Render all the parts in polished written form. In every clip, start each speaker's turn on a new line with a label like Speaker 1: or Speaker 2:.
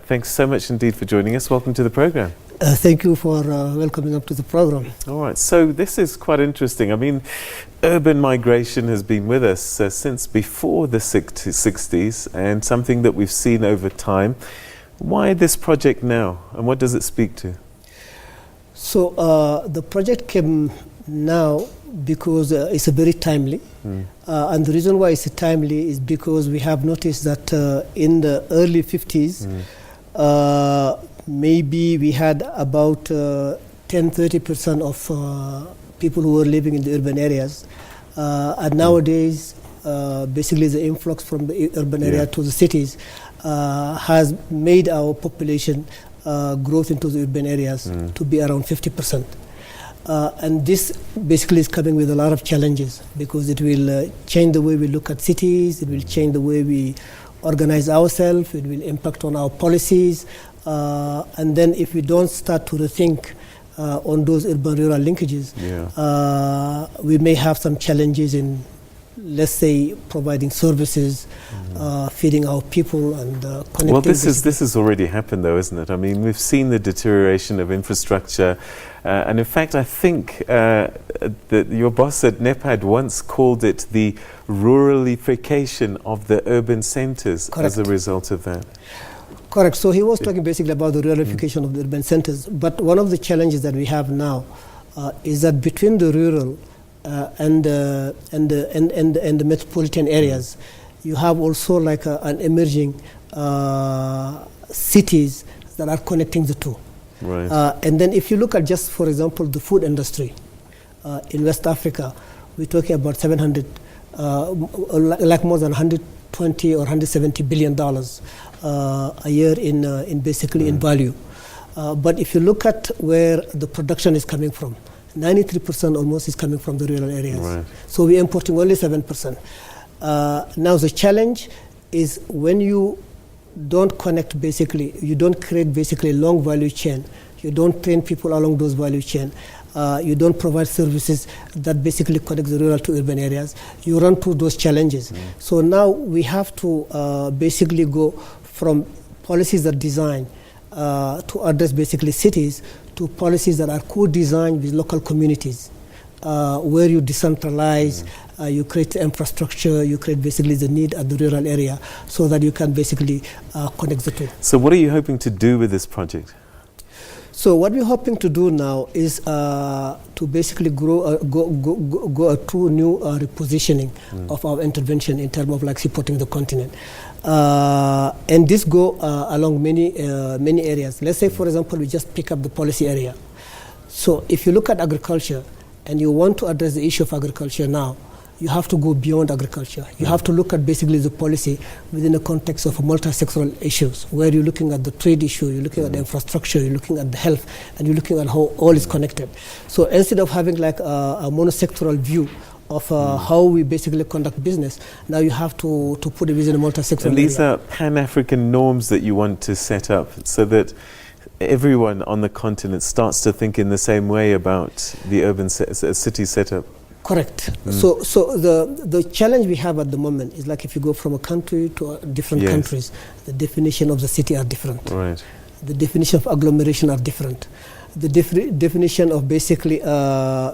Speaker 1: thanks so much indeed for joining us. Welcome to the program.
Speaker 2: Thank you for welcoming up to the program.
Speaker 1: All right, so this is quite interesting. I mean, urban migration has been with us since before the 60s and something that we've seen over time. Why this project now, and what does it speak to?
Speaker 2: So the project came now because it's a very timely. And the reason why it's timely is because we have noticed that in the early 50s, maybe we had about 10-30% of people who were living in the urban areas. And nowadays, basically the influx from the urban area to the cities has made our population growth into the urban areas to be around 50%. And this basically is coming with a lot of challenges because it will change the way we look at cities, it will change the way we organize ourselves, it will impact on our policies. And then if we don't start to rethink on those urban-rural linkages, we may have some challenges in, let's say, providing services, feeding our people and connecting.
Speaker 1: Well, this has already happened though, isn't it? I mean, we've seen the deterioration of infrastructure. And in fact, I think that your boss at NEPAD once called it the ruralification of the urban centers as a result of that.
Speaker 2: Correct. So he was talking basically about the ruralification of the urban centers. But one of the challenges that we have now is that between the rural and the metropolitan areas, you have also like an emerging cities that are connecting the two.
Speaker 1: Right.
Speaker 2: And then if you look at just, for example, the food industry in West Africa, we're talking about 700, like more than 120 or 170 billion dollars a year in basically in value. But if you look at where the production is coming from, 93% almost is coming from the rural areas.
Speaker 1: Right.
Speaker 2: So we're importing only 7%. Now the challenge is when you don't connect basically, you don't create basically a long value chain, you don't train people along those value chain, you don't provide services that basically connect the rural to urban areas, you run through those challenges. So now we have to basically go from policies that design to address basically cities to policies that are co-designed with local communities, where you decentralize, you create infrastructure, you create basically the need at the rural area so that you can basically connect the two.
Speaker 1: So what are you hoping to do with this project?
Speaker 2: So what we're hoping to do now is to basically go through new repositioning of our intervention in terms of like supporting the continent. And this go along many areas. Let's say, for example, we just pick up the policy area. So if you look at agriculture and you want to address the issue of agriculture now, you have to go beyond agriculture. You have to look at basically the policy within the context of multi-sectoral issues, where you're looking at the trade issue, you're looking at the infrastructure, you're looking at the health, and you're looking at how all is connected. So instead of having like a monosectoral view of how we basically conduct business, now you have to put it within a multi-sectoral
Speaker 1: And these
Speaker 2: area.
Speaker 1: are Pan-African norms that you want to set up so that everyone on the continent starts to think in the same way about the urban city setup.
Speaker 2: Correct. So the challenge we have at the moment is like if you go from a country to different countries, the definition of the city are different.
Speaker 1: Right.
Speaker 2: The definition of agglomeration are different. The definition of basically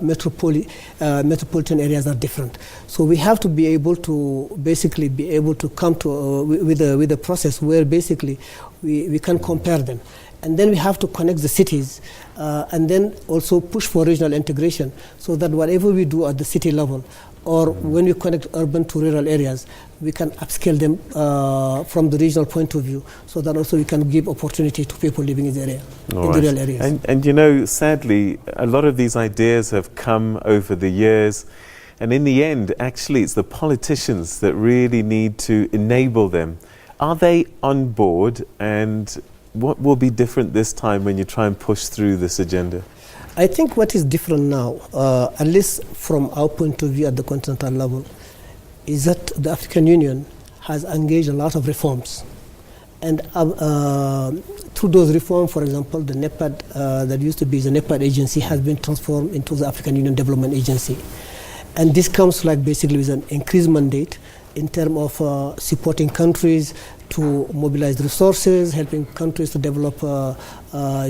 Speaker 2: metropolitan areas are different. So we have to be able to come to with a process where basically we can compare them. And then we have to connect the cities and then also push for regional integration so that whatever we do at the city level or when we connect urban to rural areas, we can upscale them from the regional point of view so that also we can give opportunity to people living in the area, the rural areas.
Speaker 1: And you know, sadly, a lot of these ideas have come over the years. And in the end, actually, it's the politicians that really need to enable them. Are they on board, and what will be different this time when you try and push through this agenda?
Speaker 2: I think what is different now, at least from our point of view at the continental level, is that the African Union has engaged a lot of reforms. And through those reforms, for example, the NEPAD, that used to be the NEPAD agency, has been transformed into the African Union Development Agency. And this comes like basically with an increased mandate in terms of supporting countries to mobilize resources, helping countries to develop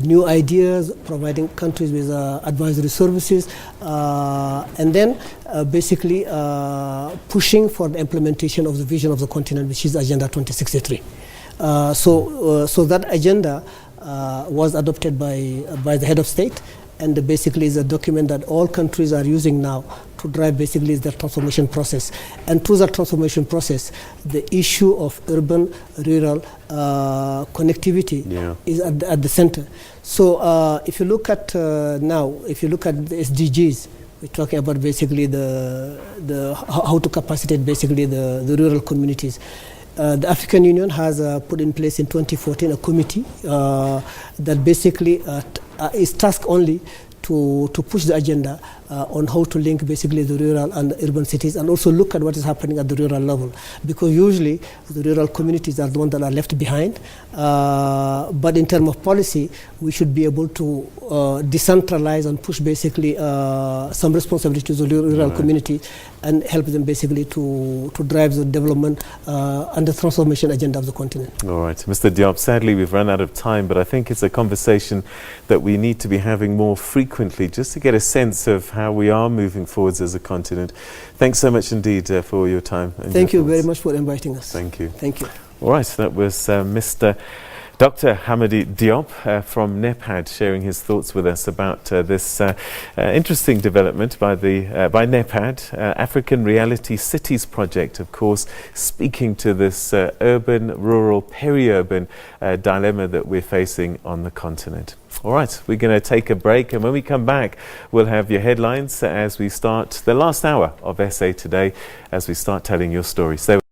Speaker 2: new ideas, providing countries with advisory services, and then basically pushing for the implementation of the vision of the continent, which is Agenda 2063. So that agenda was adopted by the head of state, and basically is a document that all countries are using now to drive basically the transformation process. And through that transformation process, the issue of urban-rural connectivity is at the center. So if you look at now, if you look at the SDGs, we're talking about basically how to capacitate basically the rural communities. The African Union has put in place in 2014 a committee that basically is tasked only to push the agenda on how to link basically the rural and urban cities, and also look at what is happening at the rural level, because usually the rural communities are the ones that are left behind. But in terms of policy, we should be able to decentralize and push basically some responsibility to the rural community and help them basically to drive the development and the transformation agenda of the continent.
Speaker 1: All right, Mr. Diop, sadly we've run out of time, but I think it's a conversation that we need to be having more frequently, just to get a sense of how we are moving forwards as a continent. Thanks so much indeed for your time.
Speaker 2: Thank you very much for inviting us.
Speaker 1: Thank you.
Speaker 2: Thank you.
Speaker 1: All right, that was Mr. Dr. Hamady Diop from NEPAD sharing his thoughts with us about this interesting development by NEPAD, African Reality Cities project, of course, speaking to this urban, rural, peri-urban dilemma that we're facing on the continent. All right, we're going to take a break, and when we come back, we'll have your headlines as we start the last hour of SA Today, as we start telling your story. So